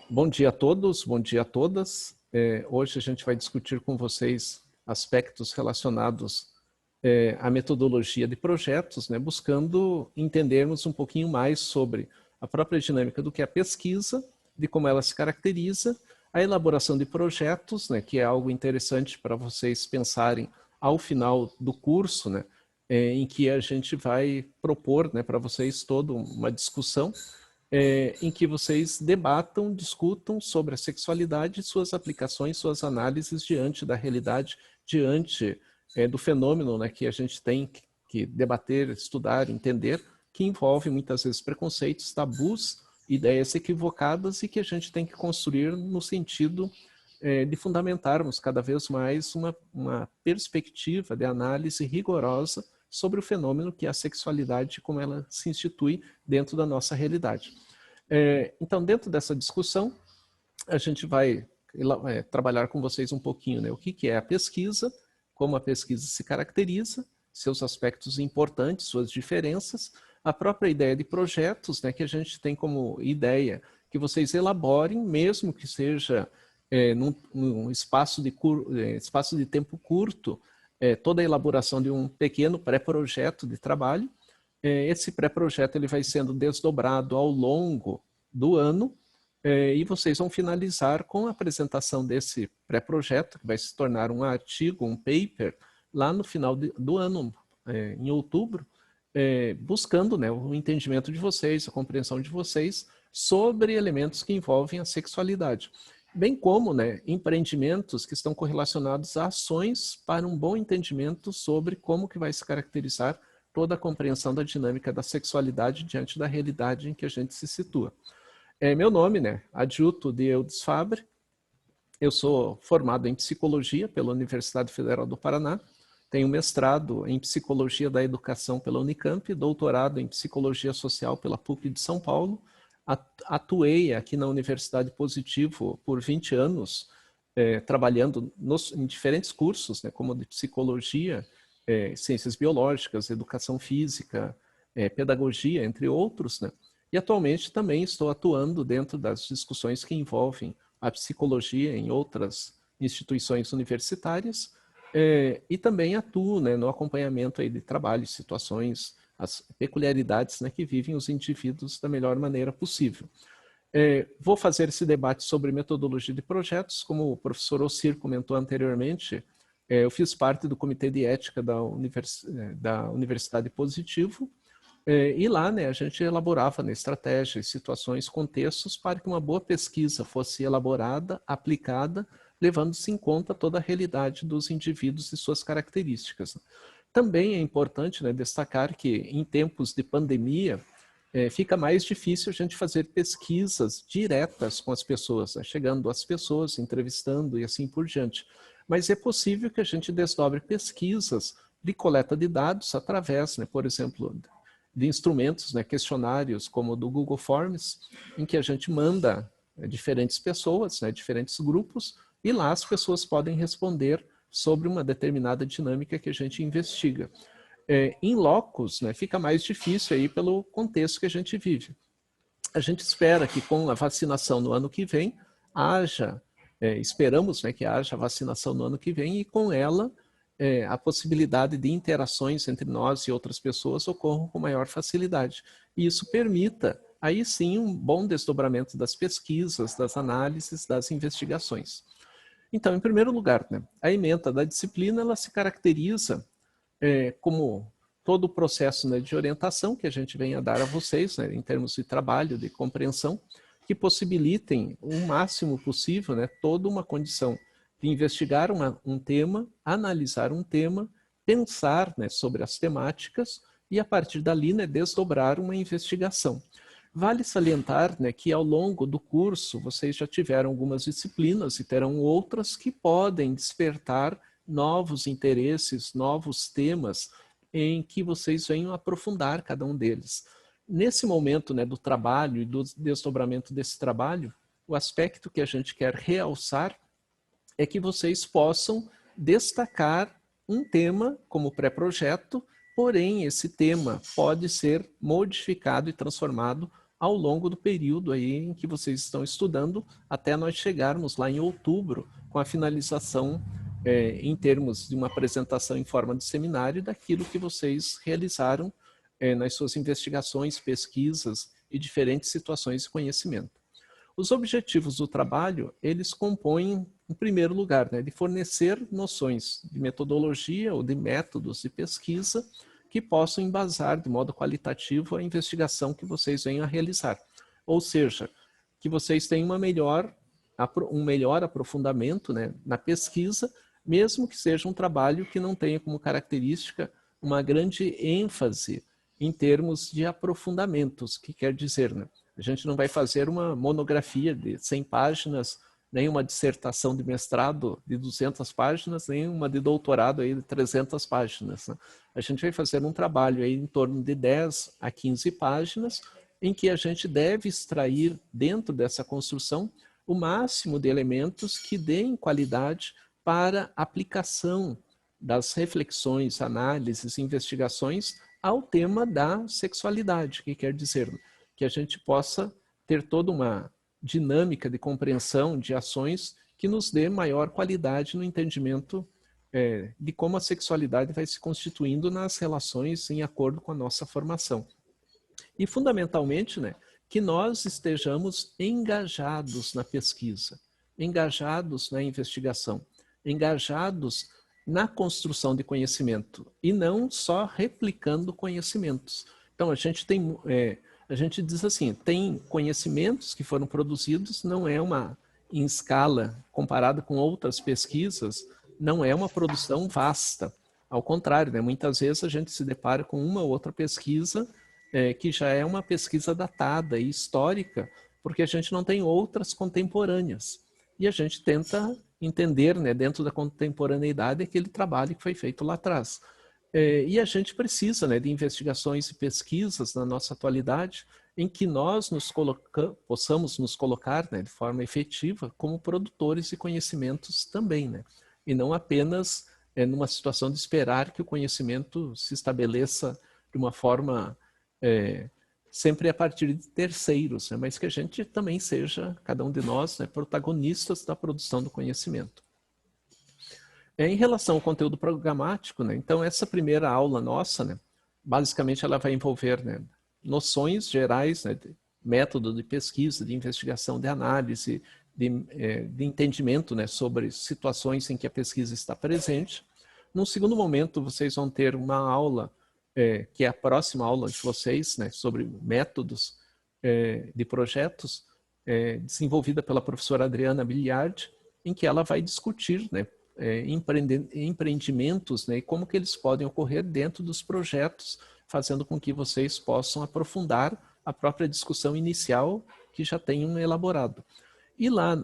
Bom dia a todos, bom dia a todas. Hoje a gente vai discutir com vocês aspectos relacionados à metodologia de projetos, né, buscando entendermos um pouquinho mais sobre a própria dinâmica do que é a pesquisa, de como ela se caracteriza, a elaboração de projetos, né, que é algo interessante para vocês pensarem ao final do curso, né, em que a gente vai propor, né, para vocês toda uma discussão em que vocês debatam, discutam sobre a sexualidade, suas aplicações, suas análises diante da realidade, diante do fenômeno, né, que a gente tem que debater, estudar, entender, que envolve muitas vezes preconceitos, tabus, ideias equivocadas e que a gente tem que construir no sentido de fundamentarmos cada vez mais uma perspectiva de análise rigorosa sobre o fenômeno que é a sexualidade, como ela se institui dentro da nossa realidade. Então, dentro dessa discussão, a gente vai trabalhar com vocês um pouquinho, né, o que é a pesquisa, como a pesquisa se caracteriza, seus aspectos importantes, suas diferenças, a própria ideia de projetos, né, que a gente tem como ideia que vocês elaborem, mesmo que seja num espaço de tempo curto, toda a elaboração de um pequeno pré-projeto de trabalho. Esse pré-projeto ele vai sendo desdobrado ao longo do ano e vocês vão finalizar com a apresentação desse pré-projeto, que vai se tornar um artigo, um paper, lá no final do ano, em outubro, buscando, né, o entendimento de vocês, a compreensão de vocês sobre elementos que envolvem a sexualidade, bem como, né, empreendimentos que estão correlacionados a ações para um bom entendimento sobre como que vai se caracterizar toda a compreensão da dinâmica da sexualidade diante da realidade em que a gente se situa. Meu nome, né, Adjuto de Eudes Fabre, eu sou formado em Psicologia pela Universidade Federal do Paraná, tenho mestrado em Psicologia da Educação pela Unicamp, doutorado em Psicologia Social pela PUC de São Paulo, atuei aqui na Universidade Positivo por 20 anos, trabalhando em diferentes cursos, né, como de Psicologia, Ciências Biológicas, Educação Física, Pedagogia, entre outros, né? E atualmente também estou atuando dentro das discussões que envolvem a psicologia em outras instituições universitárias e também atuo, né, no acompanhamento aí de trabalhos, situações, as peculiaridades, né, que vivem os indivíduos da melhor maneira possível. Vou fazer esse debate sobre metodologia de projetos, como o professor Ossir comentou anteriormente. Eu fiz parte do Comitê de Ética da Universidade Positivo, e lá, né, a gente elaborava, né, estratégias, situações, contextos para que uma boa pesquisa fosse elaborada, aplicada, levando-se em conta toda a realidade dos indivíduos e suas características. Também é importante, né, destacar que em tempos de pandemia, fica mais difícil a gente fazer pesquisas diretas com as pessoas, né, chegando às pessoas, entrevistando e assim por diante. Mas é possível que a gente desdobre pesquisas de coleta de dados através, né, por exemplo, de instrumentos, né, questionários como o do Google Forms, em que a gente manda diferentes pessoas, né, diferentes grupos, e lá as pessoas podem responder sobre uma determinada dinâmica que a gente investiga. Em locus, né, fica mais difícil aí pelo contexto que a gente vive. A gente espera que com a vacinação no ano que vem, esperamos, né, que haja vacinação no ano que vem e com ela a possibilidade de interações entre nós e outras pessoas ocorram com maior facilidade. E isso permita, aí sim, um bom desdobramento das pesquisas, das análises, das investigações. Então, em primeiro lugar, né, a ementa da disciplina ela se caracteriza como todo o processo, né, de orientação que a gente vem a dar a vocês, né, em termos de trabalho, de compreensão, que possibilitem o máximo possível, né, toda uma condição de investigar um tema, analisar um tema, pensar, né, sobre as temáticas e, a partir dali, né, desdobrar uma investigação. Vale salientar, né, que ao longo do curso vocês já tiveram algumas disciplinas e terão outras que podem despertar novos interesses, novos temas em que vocês venham aprofundar cada um deles. Nesse momento, né, do trabalho e do desdobramento desse trabalho, o aspecto que a gente quer realçar é que vocês possam destacar um tema como pré-projeto, porém esse tema pode ser modificado e transformado ao longo do período aí em que vocês estão estudando, até nós chegarmos lá em outubro, com a finalização em termos de uma apresentação em forma de seminário daquilo que vocês realizaram nas suas investigações, pesquisas e diferentes situações de conhecimento. Os objetivos do trabalho, eles compõem, em primeiro lugar, de fornecer noções de metodologia ou de métodos de pesquisa que possam embasar de modo qualitativo a investigação que vocês venham a realizar. Ou seja, que vocês tenham um melhor aprofundamento na pesquisa, mesmo que seja um trabalho que não tenha como característica uma grande ênfase em termos de aprofundamentos, que quer dizer, a gente não vai fazer uma monografia de 100 páginas, nem uma dissertação de mestrado de 200 páginas, nem uma de doutorado aí de 300 páginas. A gente vai fazer um trabalho aí em torno de 10 a 15 páginas, em que a gente deve extrair dentro dessa construção o máximo de elementos que deem qualidade para aplicação das reflexões, análises, investigações ao tema da sexualidade, que quer dizer que a gente possa ter toda uma dinâmica de compreensão de ações que nos dê maior qualidade no entendimento de como a sexualidade vai se constituindo nas relações em acordo com a nossa formação. E, fundamentalmente, que nós estejamos engajados na pesquisa, engajados na investigação, engajados na construção de conhecimento e não só replicando conhecimentos. Então, a gente diz assim, tem conhecimentos que foram produzidos, não é em escala, comparada com outras pesquisas, não é uma produção vasta. Ao contrário, muitas vezes a gente se depara com uma ou outra pesquisa que já é uma pesquisa datada e histórica, porque a gente não tem outras contemporâneas. E a gente tenta entender, dentro da contemporaneidade, aquele trabalho que foi feito lá atrás. E a gente precisa de investigações e pesquisas na nossa atualidade em que nós possamos nos colocar de forma efetiva como produtores de conhecimentos também, e não apenas numa situação de esperar que o conhecimento se estabeleça de uma forma sempre a partir de terceiros, mas que a gente também seja, cada um de nós, protagonistas da produção do conhecimento. Em relação ao conteúdo programático, então essa primeira aula nossa, basicamente ela vai envolver noções gerais, de método de pesquisa, de investigação, de análise, de entendimento sobre situações em que a pesquisa está presente. Num segundo momento, vocês vão ter uma aula, que é a próxima aula de vocês, sobre métodos de projetos, desenvolvida pela professora Adriana Biliardi, em que ela vai discutir empreendimentos e como que eles podem ocorrer dentro dos projetos, fazendo com que vocês possam aprofundar a própria discussão inicial que já tenham elaborado. E lá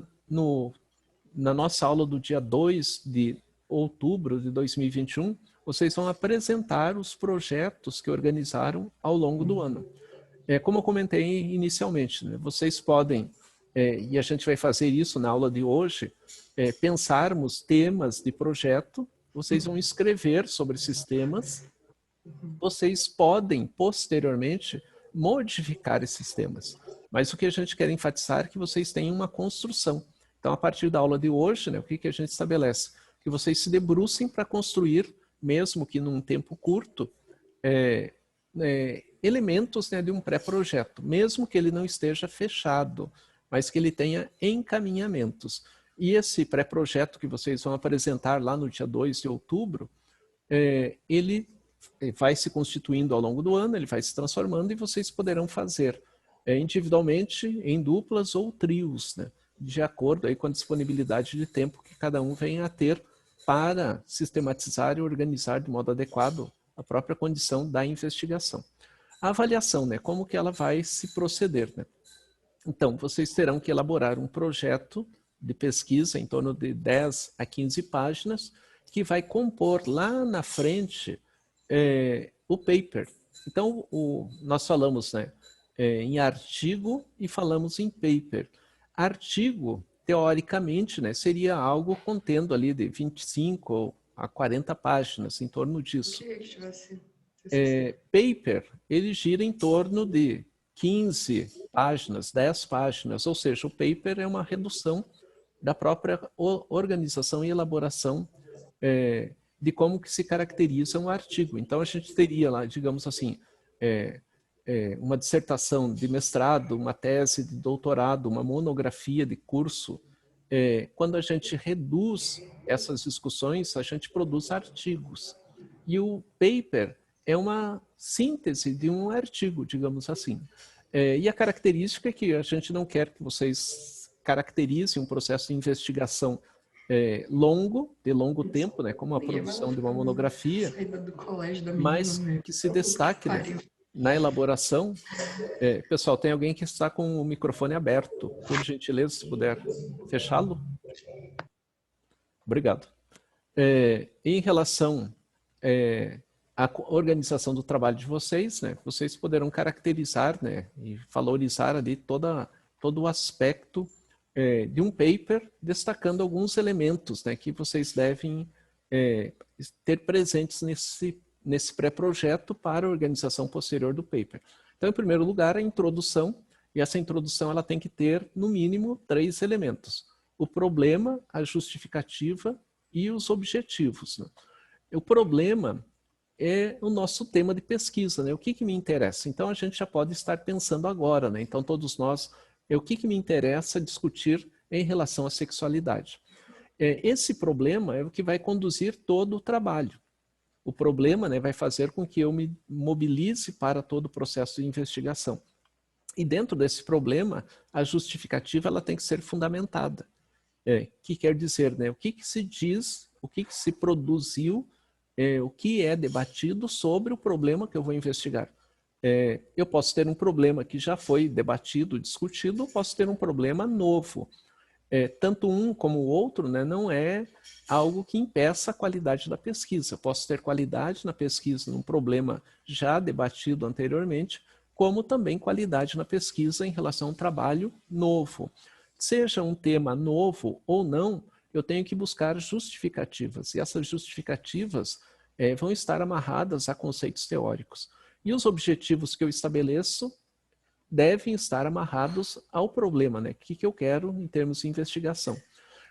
na nossa aula do dia 2 de outubro de 2021, vocês vão apresentar os projetos que organizaram ao longo do ano. Como eu comentei inicialmente, vocês podem, e a gente vai fazer isso na aula de hoje, pensarmos temas de projeto, vocês vão escrever sobre esses temas, vocês podem, posteriormente, modificar esses temas. Mas o que a gente quer enfatizar é que vocês tenham uma construção. Então, a partir da aula de hoje, o que a gente estabelece? Que vocês se debrucem para construir, mesmo que num tempo curto, elementos de um pré-projeto, mesmo que ele não esteja fechado, mas que ele tenha encaminhamentos. E esse pré-projeto que vocês vão apresentar lá no dia 2 de outubro, ele vai se constituindo ao longo do ano, ele vai se transformando e vocês poderão fazer individualmente, em duplas ou trios, de acordo aí com a disponibilidade de tempo que cada um venha a ter para sistematizar e organizar de modo adequado a própria condição da investigação. A avaliação, como que ela vai se proceder, Então, vocês terão que elaborar um projeto de pesquisa em torno de 10 a 15 páginas, que vai compor lá na frente o paper. Então, nós falamos em artigo e falamos em paper. Artigo, teoricamente, seria algo contendo ali de 25 a 40 páginas, em torno disso. Paper, ele gira em torno de 15 páginas, 10 páginas, ou seja, o paper é uma redução da própria organização e elaboração de como que se caracteriza um artigo. Então, a gente teria lá, digamos assim, uma dissertação de mestrado, uma tese de doutorado, uma monografia de curso. Quando a gente reduz essas discussões, a gente produz artigos. E o paper é uma síntese de um artigo, digamos assim. E a característica é que a gente não quer que vocês caracterizem um processo de investigação de longo tempo, né, como a produção de uma monografia, mas que se destaque, né, na elaboração. Pessoal, tem alguém que está com o microfone aberto. Por gentileza, se puder fechá-lo. Obrigado. Em relação à organização do trabalho de vocês, né, vocês poderão caracterizar, né, e valorizar ali todo o aspecto de um paper, destacando alguns elementos, né, que vocês devem ter presentes nesse pré-projeto para a organização posterior do paper. Então, em primeiro lugar, a introdução, e essa introdução ela tem que ter, no mínimo, 3 elementos. O problema, a justificativa e os objetivos. Né? O problema é o nosso tema de pesquisa, né? O que me interessa? Então, a gente já pode estar pensando agora, né? Então, todos nós, o que me interessa discutir em relação à sexualidade? Esse problema é o que vai conduzir todo o trabalho. O problema, né, vai fazer com que eu me mobilize para todo o processo de investigação. E dentro desse problema, a justificativa ela tem que ser fundamentada. Que quer dizer, né, o que se diz, o que se produziu, o que é debatido sobre o problema que eu vou investigar. Eu posso ter um problema que já foi debatido, discutido, ou posso ter um problema novo. Tanto um como o outro, né, não é algo que impeça a qualidade da pesquisa. Eu posso ter qualidade na pesquisa num problema já debatido anteriormente, como também qualidade na pesquisa em relação a um trabalho novo. Seja um tema novo ou não, eu tenho que buscar justificativas. E essas justificativas vão estar amarradas a conceitos teóricos. E os objetivos que eu estabeleço devem estar amarrados ao problema, né? O que eu quero em termos de investigação.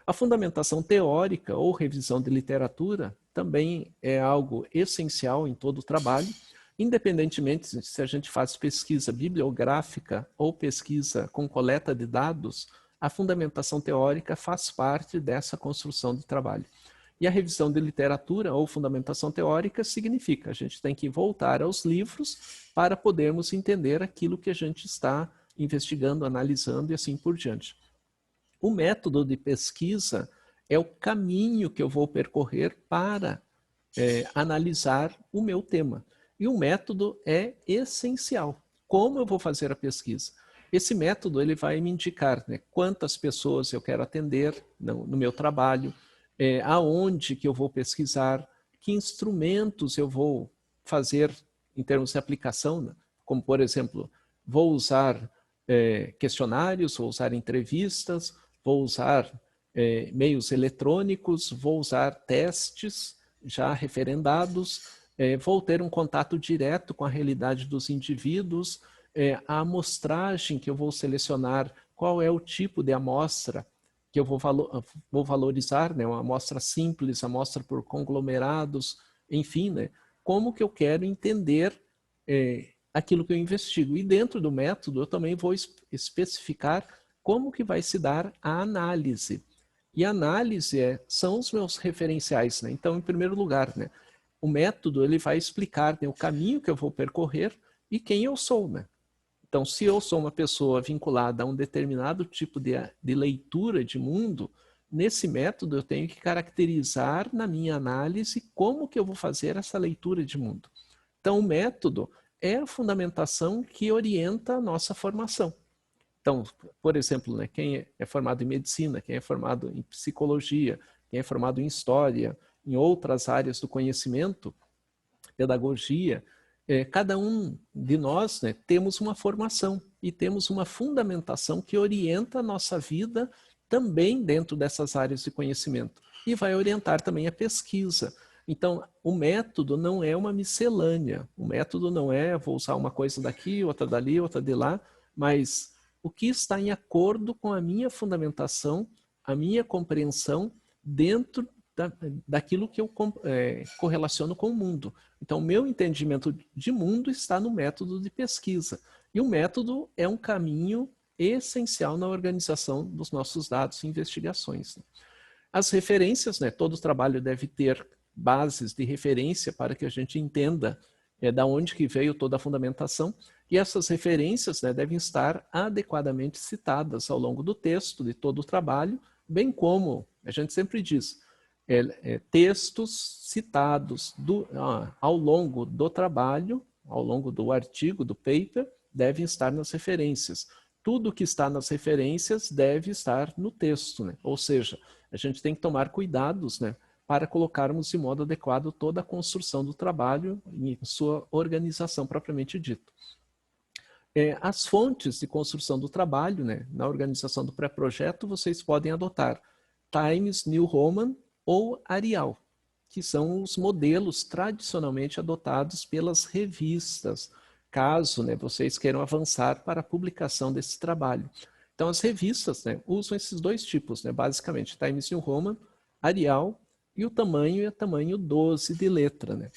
A fundamentação teórica ou revisão de literatura também é algo essencial em todo o trabalho, independentemente se a gente faz pesquisa bibliográfica ou pesquisa com coleta de dados, a fundamentação teórica faz parte dessa construção de trabalho. E a revisão de literatura ou fundamentação teórica significa a gente tem que voltar aos livros para podermos entender aquilo que a gente está investigando, analisando e assim por diante. O método de pesquisa é o caminho que eu vou percorrer para analisar o meu tema. E o método é essencial. Como eu vou fazer a pesquisa? Esse método ele vai me indicar, né, quantas pessoas eu quero atender no meu trabalho, aonde que eu vou pesquisar, que instrumentos eu vou fazer em termos de aplicação, né? Como, por exemplo, vou usar questionários, vou usar entrevistas, vou usar meios eletrônicos, vou usar testes já referendados, vou ter um contato direto com a realidade dos indivíduos, a amostragem que eu vou selecionar, qual é o tipo de amostra que eu vou valorizar, né? Uma amostra simples, amostra por conglomerados, enfim, né? Como que eu quero entender aquilo que eu investigo. E dentro do método eu também vou especificar como que vai se dar a análise. E a análise são os meus referenciais, né? Então, em primeiro lugar, né, o método ele vai explicar, né, o caminho que eu vou percorrer e quem eu sou, né? Então, se eu sou uma pessoa vinculada a um determinado tipo de leitura de mundo, nesse método eu tenho que caracterizar na minha análise como que eu vou fazer essa leitura de mundo. Então, o método é a fundamentação que orienta a nossa formação. Então, por exemplo, né, quem é formado em medicina, quem é formado em psicologia, quem é formado em história, em outras áreas do conhecimento, pedagogia, cada um de nós, né, temos uma formação e temos uma fundamentação que orienta a nossa vida também dentro dessas áreas de conhecimento e vai orientar também a pesquisa. Então, o método não é uma miscelânea. O método não é, vou usar uma coisa daqui, outra dali, outra de lá, mas o que está em acordo com a minha fundamentação, a minha compreensão dentro daquilo que eu correlaciono com o mundo. Então, o meu entendimento de mundo está no método de pesquisa. E o método é um caminho essencial na organização dos nossos dados e investigações. As referências, né? Todo trabalho deve ter bases de referência para que a gente entenda da onde que veio toda a fundamentação, e essas referências, né, devem estar adequadamente citadas ao longo do texto, de todo o trabalho, bem como, a gente sempre diz, textos citados ao longo do trabalho, ao longo do artigo, do paper, devem estar nas referências. Tudo que está nas referências deve estar no texto, né? Ou seja, a gente tem que tomar cuidados, né, para colocarmos de modo adequado toda a construção do trabalho em sua organização propriamente dita. As fontes de construção do trabalho, né, na organização do pré-projeto, vocês podem adotar Times New Roman ou Arial, que são os modelos tradicionalmente adotados pelas revistas, caso, né, vocês queiram avançar para a publicação desse trabalho. Então, as revistas, né, usam esses dois tipos, né, basicamente, Times New Roman, Arial, e o tamanho é tamanho 12 de letra. Né?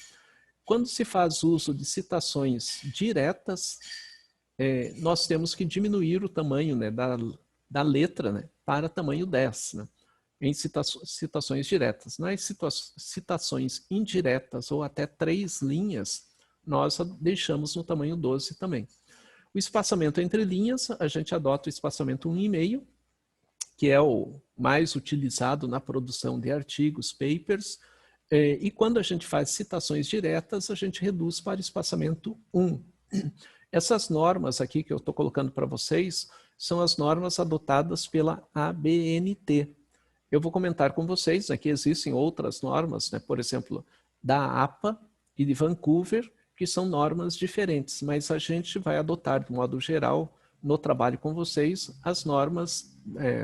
Quando se faz uso de citações diretas, nós temos que diminuir o tamanho, né, da letra, né, para tamanho 10, né, em citações diretas. Nas citações indiretas ou até 3 linhas, nós deixamos no tamanho 12 também. O espaçamento entre linhas, a gente adota o espaçamento 1,5, que é o mais utilizado na produção de artigos, papers, e quando a gente faz citações diretas, a gente reduz para o espaçamento 1. Essas normas aqui que eu estou colocando para vocês são as normas adotadas pela ABNT. Eu vou comentar com vocês, aqui existem outras normas, né, por exemplo, da APA e de Vancouver, que são normas diferentes, mas a gente vai adotar, de modo geral, no trabalho com vocês, as normas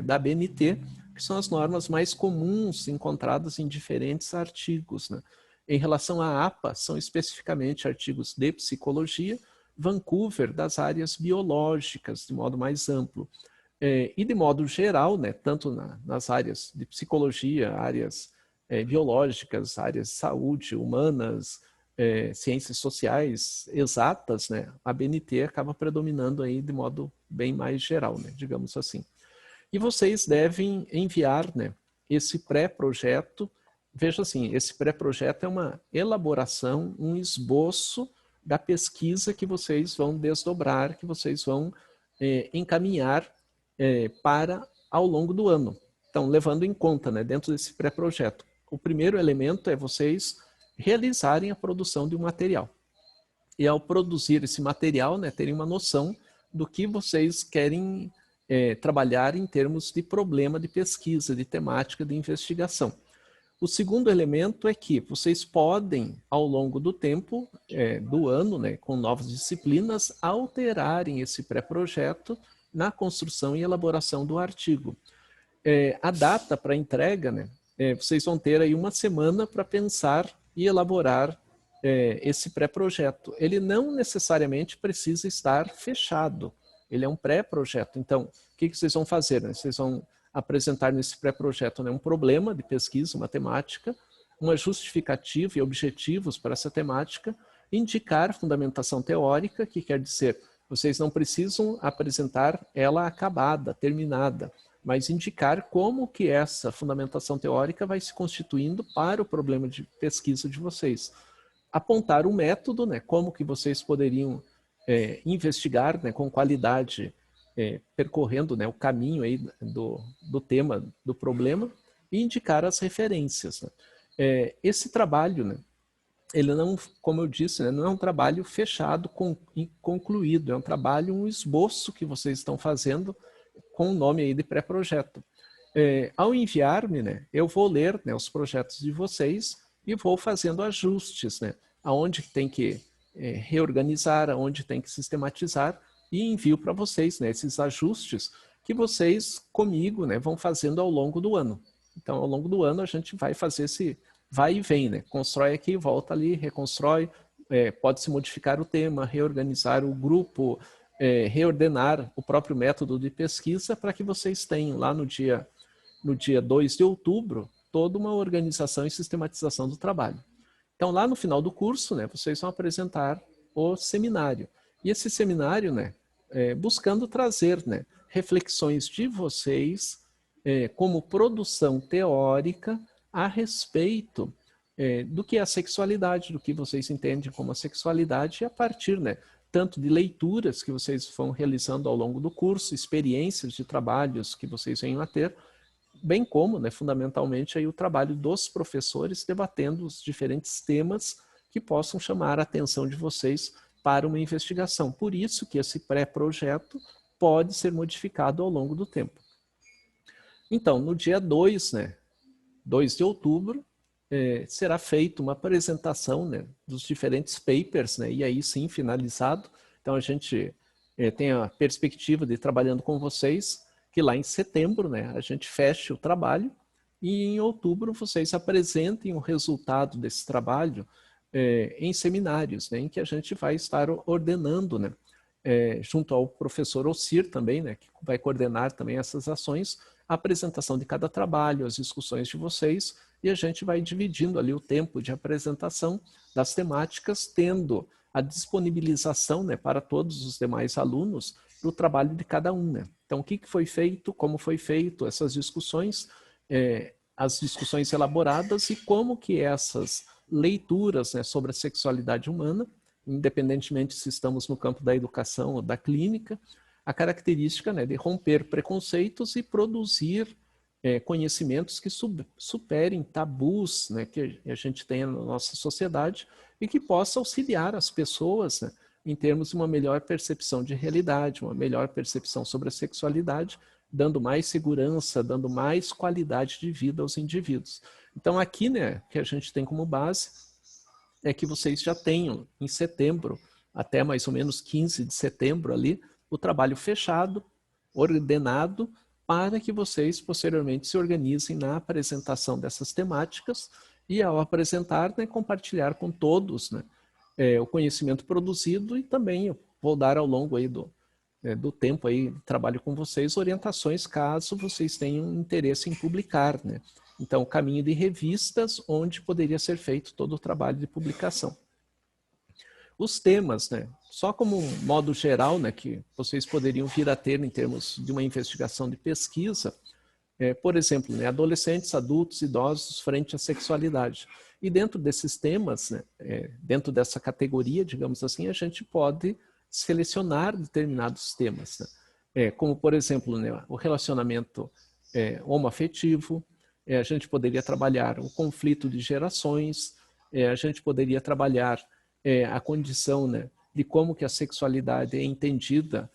da ABNT, que são as normas mais comuns encontradas em diferentes artigos. Né? Em relação à APA, são especificamente artigos de psicologia, Vancouver das áreas biológicas, de modo mais amplo. E de modo geral, né, tanto nas áreas de psicologia, áreas biológicas, áreas de saúde, humanas, ciências sociais, exatas, né, a ABNT acaba predominando aí de modo bem mais geral, né, digamos assim. E vocês devem enviar, né, esse pré-projeto. Veja assim, esse pré-projeto é uma elaboração, um esboço da pesquisa que vocês vão desdobrar, que vocês vão encaminhar para ao longo do ano. Então, levando em conta, né, dentro desse pré-projeto, o primeiro elemento é vocês realizarem a produção de um material. E ao produzir esse material, né, terem uma noção do que vocês querem trabalhar em termos de problema de pesquisa, de temática de investigação. O segundo elemento é que vocês podem, ao longo do tempo, do ano, né, com novas disciplinas, alterarem esse pré-projeto na construção e elaboração do artigo. A data para entrega, né, vocês vão ter aí 1 semana para pensar e elaborar esse pré-projeto. Ele não necessariamente precisa estar fechado, ele é um pré-projeto. Então, o que vocês vão fazer? Né? Vocês vão apresentar nesse pré-projeto, né, um problema de pesquisa, uma temática, uma justificativa e objetivos para essa temática, indicar fundamentação teórica, que quer dizer, vocês não precisam apresentar ela acabada, terminada, mas indicar como que essa fundamentação teórica vai se constituindo para o problema de pesquisa de vocês. Apontar o método, né, como que vocês poderiam investigar, né, com qualidade, percorrendo, né, o caminho aí do tema, do problema, e indicar as referências. Né. Esse trabalho, né, ele não, como eu disse, né, não é um trabalho fechado, concluído, é um trabalho, um esboço que vocês estão fazendo com o nome aí de pré-projeto. Ao enviar-me, né, eu vou ler, né, os projetos de vocês e vou fazendo ajustes, né, aonde tem que reorganizar, aonde tem que sistematizar, e envio para vocês, né, esses ajustes que vocês comigo, né, vão fazendo ao longo do ano. Então, ao longo do ano, a gente vai fazer vai e vem, né? Constrói aqui, volta ali, reconstrói, pode-se modificar o tema, reorganizar o grupo, reordenar o próprio método de pesquisa para que vocês tenham lá no dia 2 de outubro toda uma organização e sistematização do trabalho. Então, lá no final do curso, né, vocês vão apresentar o seminário. E esse seminário, né, buscando trazer, né, reflexões de vocês como produção teórica a respeito do que é a sexualidade, do que vocês entendem como a sexualidade, e a partir, né, tanto de leituras que vocês vão realizando ao longo do curso, experiências de trabalhos que vocês venham a ter, bem como, né, fundamentalmente, aí o trabalho dos professores debatendo os diferentes temas que possam chamar a atenção de vocês para uma investigação. Por isso que esse pré-projeto pode ser modificado ao longo do tempo. Então, no dia 2, né, 2 de outubro, será feita uma apresentação, né, dos diferentes papers, né, e aí sim finalizado. Então, a gente tem a perspectiva de, trabalhando com vocês, que lá em setembro, né, a gente feche o trabalho e em outubro vocês apresentem o resultado desse trabalho em seminários, né, em que a gente vai estar ordenando, né, junto ao professor Ocir também, né, que vai coordenar também essas ações, a apresentação de cada trabalho, as discussões de vocês, e a gente vai dividindo ali o tempo de apresentação das temáticas, tendo a disponibilização, né, para todos os demais alunos do trabalho de cada um, né? Então, o que foi feito, como foi feito, essas discussões, as discussões elaboradas e como que essas leituras, né, sobre a sexualidade humana, independentemente se estamos no campo da educação ou da clínica, a característica, né, de romper preconceitos e produzir conhecimentos que superem tabus, né, que a gente tem na nossa sociedade e que possa auxiliar as pessoas, né, em termos de uma melhor percepção de realidade, uma melhor percepção sobre a sexualidade, dando mais segurança, dando mais qualidade de vida aos indivíduos. Então aqui, né, que a gente tem como base é que vocês já tenham em setembro, até mais ou menos 15 de setembro ali, o trabalho fechado, ordenado, para que vocês posteriormente se organizem na apresentação dessas temáticas e ao apresentar, né, compartilhar com todos, né, o conhecimento produzido, e também eu vou dar ao longo aí do tempo aí de trabalho com vocês orientações caso vocês tenham interesse em publicar, né? Então, caminho de revistas onde poderia ser feito todo o trabalho de publicação. Os temas, né? Só como um modo geral, né, que vocês poderiam vir a ter em termos de uma investigação de pesquisa, por exemplo, né, adolescentes, adultos, idosos frente à sexualidade. E dentro desses temas, né, dentro dessa categoria, digamos assim, a gente pode selecionar determinados temas, né? Como, por exemplo, né, o relacionamento homoafetivo, a gente poderia trabalhar o conflito de gerações, a gente poderia trabalhar a condição, né, de como que a sexualidade é entendida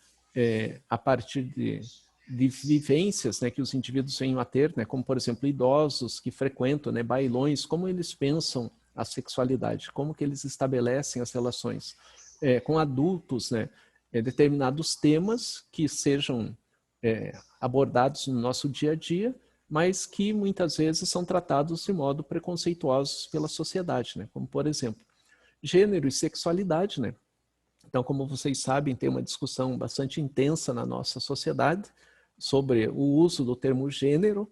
a partir de vivências, né, que os indivíduos venham a ter, né, como, por exemplo, idosos que frequentam, né, bailões, como eles pensam a sexualidade, como que eles estabelecem as relações. Com adultos, né, determinados temas que sejam abordados no nosso dia a dia, mas que muitas vezes são tratados de modo preconceituosos pela sociedade, né, como, por exemplo, gênero e sexualidade, né? Então, como vocês sabem, tem uma discussão bastante intensa na nossa sociedade sobre o uso do termo gênero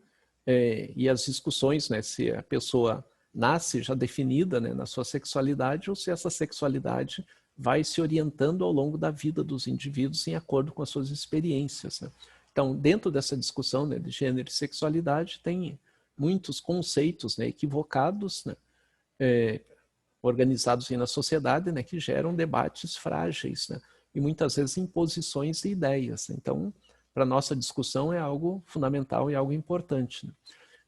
e as discussões, né, se a pessoa nasce já definida, né, na sua sexualidade ou se essa sexualidade vai se orientando ao longo da vida dos indivíduos em acordo com as suas experiências, né? Então, dentro dessa discussão, né, de gênero e sexualidade, tem muitos conceitos, né, equivocados, né, organizados aí na sociedade, né, que geram debates frágeis, né, e muitas vezes imposições de ideias. Então, para a nossa discussão é algo fundamental e algo importante, né?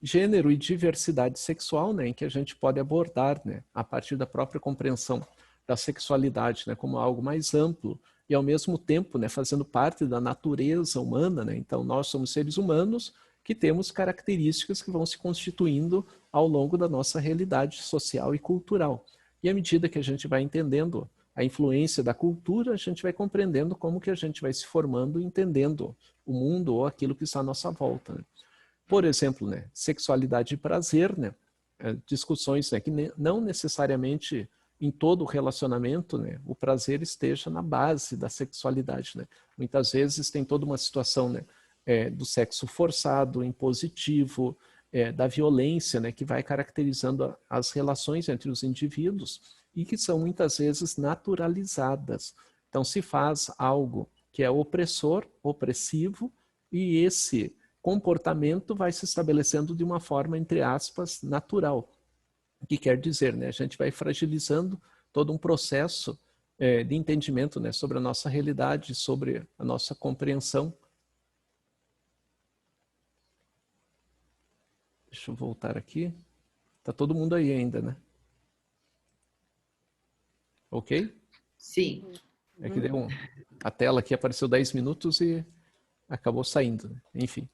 Gênero e diversidade sexual, né, em que a gente pode abordar, né, a partir da própria compreensão da sexualidade, né, como algo mais amplo e ao mesmo tempo, né, fazendo parte da natureza humana, né? Então nós somos seres humanos que temos características que vão se constituindo ao longo da nossa realidade social e cultural. E à medida que a gente vai entendendo a influência da cultura, a gente vai compreendendo como que a gente vai se formando, entendendo o mundo ou aquilo que está à nossa volta, né? Por exemplo, né, sexualidade e prazer, né? discussões, né, que não necessariamente em todo relacionamento, né, o prazer esteja na base da sexualidade, né? Muitas vezes tem toda uma situação, né, do sexo forçado, impositivo, da violência, né, que vai caracterizando as relações entre os indivíduos e que são muitas vezes naturalizadas. Então se faz algo que é opressor, opressivo, e esse comportamento vai se estabelecendo de uma forma, entre aspas, natural. O que quer dizer, né? A gente vai fragilizando todo um processo de entendimento, né, sobre a nossa realidade, sobre a nossa compreensão. Deixa eu voltar aqui. Tá todo mundo aí ainda, né? Ok? Sim. É que deu a tela aqui apareceu 10 minutos e acabou saindo, né? Enfim.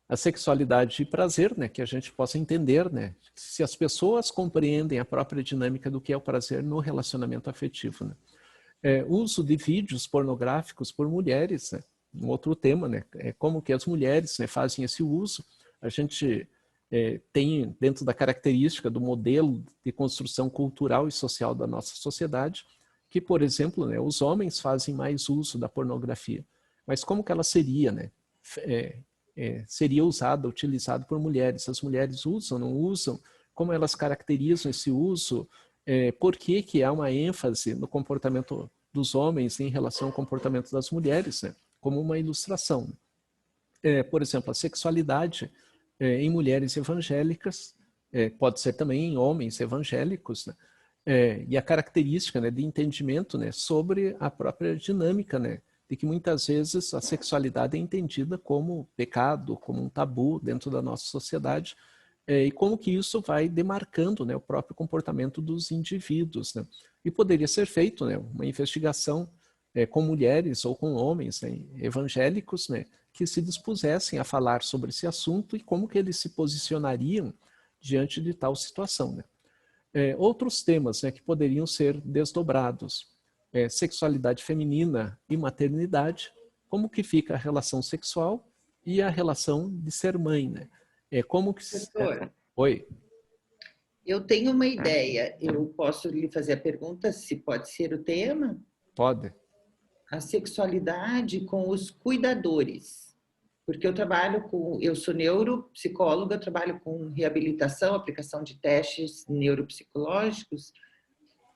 A sexualidade e prazer, né, que a gente possa entender, né, se as pessoas compreendem a própria dinâmica do que é o prazer no relacionamento afetivo, né. Uso de vídeos pornográficos por mulheres, né, um outro tema, né, como que as mulheres, né, fazem esse uso. A gente tem dentro da característica do modelo de construção cultural e social da nossa sociedade, que, por exemplo, né, os homens fazem mais uso da pornografia, mas como que ela seria, né, seria usada, utilizada por mulheres. As mulheres usam, não usam? Como elas caracterizam esse uso? Por que que há uma ênfase no comportamento dos homens em relação ao comportamento das mulheres, né? Como uma ilustração. Por exemplo, a sexualidade em mulheres evangélicas, pode ser também em homens evangélicos, né? E a característica, né, de entendimento, né, sobre a própria dinâmica, né, de que muitas vezes a sexualidade é entendida como pecado, como um tabu dentro da nossa sociedade, e como que isso vai demarcando, né, o próprio comportamento dos indivíduos, né? E poderia ser feito, né, uma investigação com mulheres ou com homens, né, evangélicos, né, que se dispusessem a falar sobre esse assunto e como que eles se posicionariam diante de tal situação, né? Outros temas, né, que poderiam ser desdobrados, sexualidade feminina e maternidade, como que fica a relação sexual e a relação de ser mãe, né? Como que... Professor, Oi, eu tenho uma ideia. Eu posso lhe fazer a pergunta se pode ser o tema? pode? A sexualidade com os cuidadores. Porque eu sou neuropsicóloga, eu trabalho com reabilitação, aplicação de testes neuropsicológicos,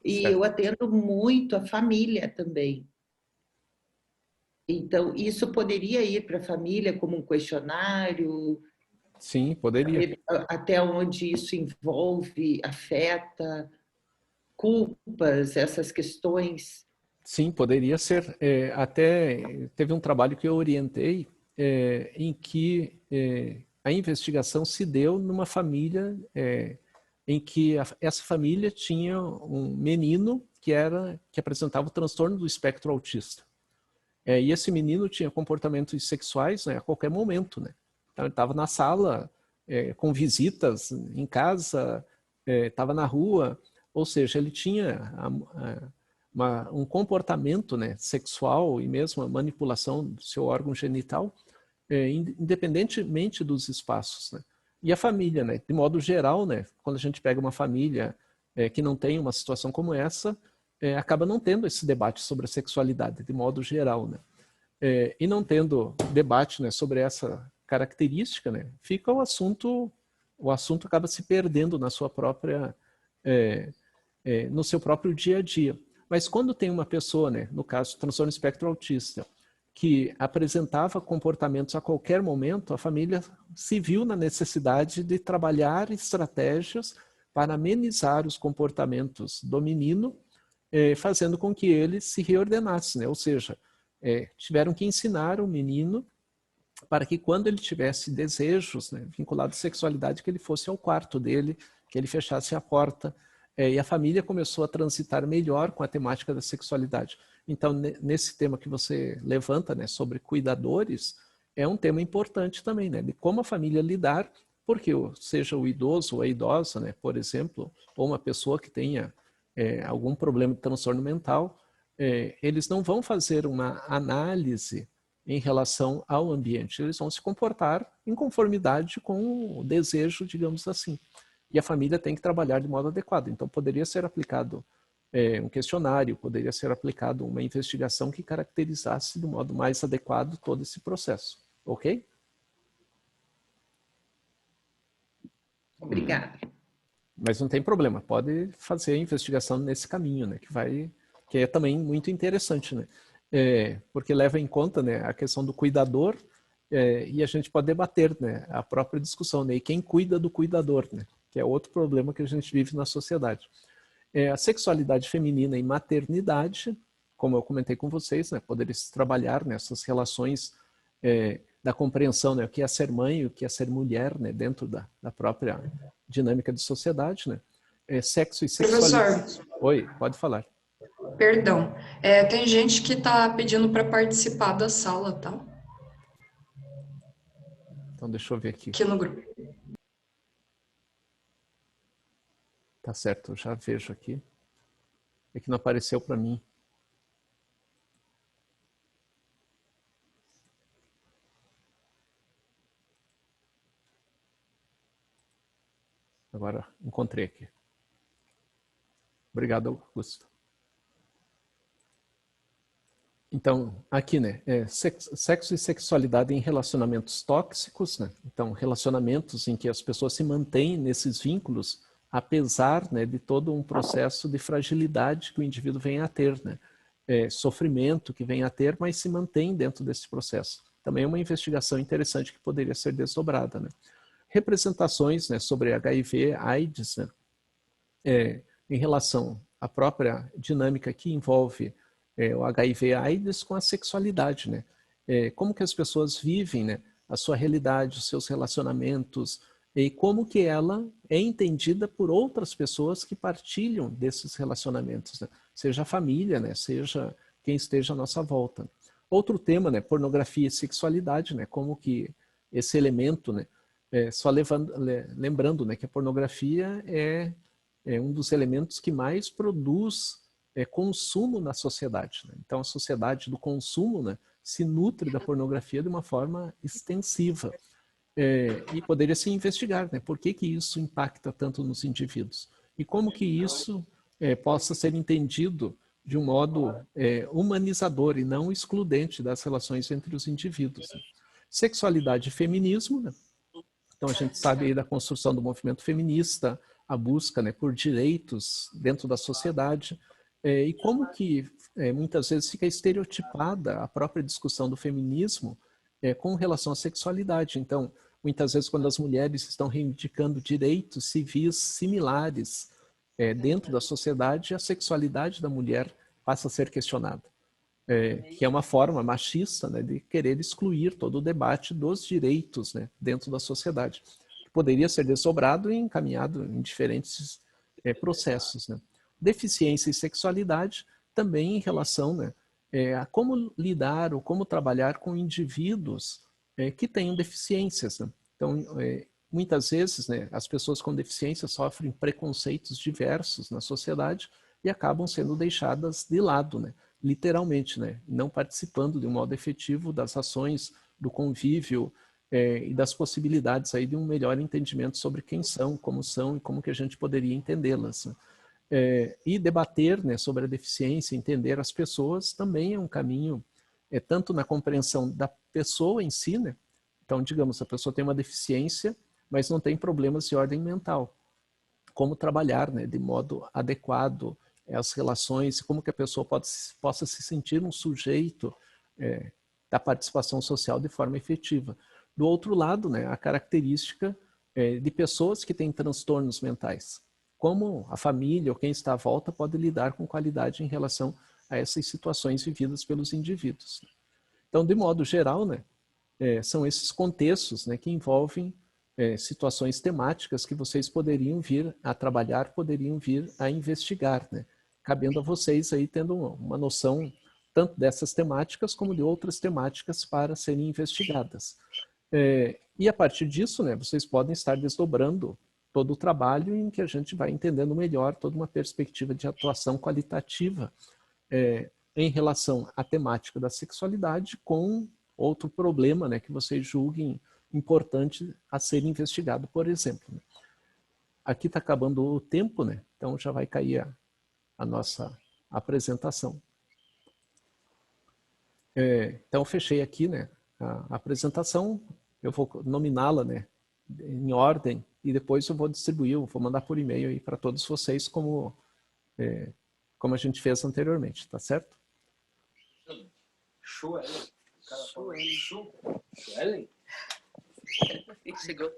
e eu Certo. atendo muito a família também. Então, isso poderia ir para a família como um questionário, Sim, poderia. até onde isso envolve, afeta, culpas, essas questões. Sim, poderia ser. Até teve um trabalho que eu orientei em que a investigação se deu numa família em que essa família tinha um menino que apresentava o transtorno do espectro autista. E esse menino tinha comportamentos sexuais, né, a qualquer momento, né? Então ele estava na sala com visitas em casa, estava na rua, ou seja, ele tinha um comportamento, né, sexual e mesmo a manipulação do seu órgão genital, independentemente dos espaços, né? E a família, né, de modo geral, né, quando a gente pega uma família que não tem uma situação como essa, acaba não tendo esse debate sobre a sexualidade, de modo geral, né? E não tendo debate, né, sobre essa característica, né, fica o assunto acaba se perdendo na sua própria, no seu próprio dia a dia. Mas quando tem uma pessoa, né, no caso, transtorno espectro autista, que apresentava comportamentos a qualquer momento, a família se viu na necessidade de trabalhar estratégias para amenizar os comportamentos do menino, fazendo com que ele se reordenasse, né? Ou seja, tiveram que ensinar o menino para que quando ele tivesse desejos, né, vinculados à sexualidade, que ele fosse ao quarto dele, que ele fechasse a porta, e a família começou a transitar melhor com a temática da sexualidade. Então, nesse tema que você levanta, né, sobre cuidadores, é um tema importante também, né, de como a família lidar, porque seja o idoso ou a idosa, né, por exemplo, ou uma pessoa que tenha algum problema de transtorno mental, eles não vão fazer uma análise em relação ao ambiente. Eles vão se comportar em conformidade com o desejo, digamos assim. E a família tem que trabalhar de modo adequado. Então, poderia ser aplicado um questionário, poderia ser aplicado uma investigação que caracterizasse do modo mais adequado todo esse processo. Ok? Obrigada. Mas não tem problema, pode fazer a investigação nesse caminho, né? Que é também muito interessante, né? Porque leva em conta, né, a questão do cuidador, e a gente pode debater, né, a própria discussão, né? E quem cuida do cuidador, né? Que é outro problema que a gente vive na sociedade. A sexualidade feminina e maternidade, como eu comentei com vocês, né, poderia se trabalhar nessas relações da compreensão, né, o que é ser mãe e o que é ser mulher, né, dentro da própria dinâmica de sociedade, né? Sexo e sexualidade. Professor, Oi, pode falar. perdão. Tem gente que está pedindo para participar da sala, tá? Então deixa eu ver aqui. Aqui no grupo. Tá certo, eu já vejo aqui. É que não apareceu para mim. Agora encontrei aqui. Obrigado, Augusto. Então, aqui, né, sexo e sexualidade em relacionamentos tóxicos, né? Então, relacionamentos em que as pessoas se mantêm nesses vínculos, apesar, né, de todo um processo de fragilidade que o indivíduo vem a ter, né? Sofrimento que vem a ter, mas se mantém dentro desse processo. Também é uma investigação interessante que poderia ser desdobrada, né? Representações, né, sobre HIV, AIDS, né? Em relação à própria dinâmica que envolve o HIV/AIDS com a sexualidade, né? Como que as pessoas vivem, né, a sua realidade, os seus relacionamentos, e como que ela é entendida por outras pessoas que partilham desses relacionamentos, né? Seja a família, né, seja quem esteja à nossa volta. Outro tema, né, pornografia e sexualidade, né, como que esse elemento, né, só lembrando, né, que a pornografia é um dos elementos que mais produz consumo na sociedade, né? Então, a sociedade do consumo, né, se nutre da pornografia de uma forma extensiva. E poderia se investigar, né, por que isso impacta tanto nos indivíduos. E como que isso possa ser entendido de um modo humanizador e não excludente das relações entre os indivíduos. Né? Sexualidade e feminismo, né? Então, a gente sabe aí da construção do movimento feminista, a busca, né, por direitos dentro da sociedade, e como que muitas vezes fica estereotipada a própria discussão do feminismo com relação à sexualidade. Então, muitas vezes quando as mulheres estão reivindicando direitos civis similares dentro da sociedade, a sexualidade da mulher passa a ser questionada. Que é uma forma machista, né, de querer excluir todo o debate dos direitos, né, dentro da sociedade. Poderia ser desdobrado e encaminhado em diferentes processos. Né. Deficiência e sexualidade também em relação, né, a como lidar ou como trabalhar com indivíduos que tenham deficiências. Né. Então, muitas vezes, né, as pessoas com deficiência sofrem preconceitos diversos na sociedade e acabam sendo deixadas de lado, né, literalmente, né, não participando de um modo efetivo das ações, do convívio e das possibilidades aí de um melhor entendimento sobre quem são e como que a gente poderia entendê-las. Né. E debater, né, sobre a deficiência, entender as pessoas também é um caminho, tanto na compreensão da pessoa em si, né? Então, digamos, a pessoa tem uma deficiência, mas não tem problemas de ordem mental. Como trabalhar, né, de modo adequado as relações, como que a pessoa possa se sentir um sujeito da participação social de forma efetiva. Do outro lado, né, a característica de pessoas que têm transtornos mentais. Como a família ou quem está à volta pode lidar com qualidade em relação a essas situações vividas pelos indivíduos. Então, de modo geral, né, são esses contextos, né, que envolvem situações temáticas que vocês poderiam vir a trabalhar, poderiam vir a investigar, né, cabendo a vocês aí tendo uma noção tanto dessas temáticas como de outras temáticas para serem investigadas. E a partir disso, né, vocês podem estar desdobrando todo o trabalho em que a gente vai entendendo melhor toda uma perspectiva de atuação qualitativa em relação à temática da sexualidade com outro problema, né, que vocês julguem importante a ser investigado, por exemplo. Né? Aqui está acabando o tempo, né? Então já vai cair a nossa apresentação. Então eu fechei aqui, né, a apresentação, eu vou nominá-la, né, em ordem, e depois eu vou distribuir, eu vou mandar por e-mail aí para todos vocês como a gente fez anteriormente, tá certo? Suelen. Suelen. Chegou.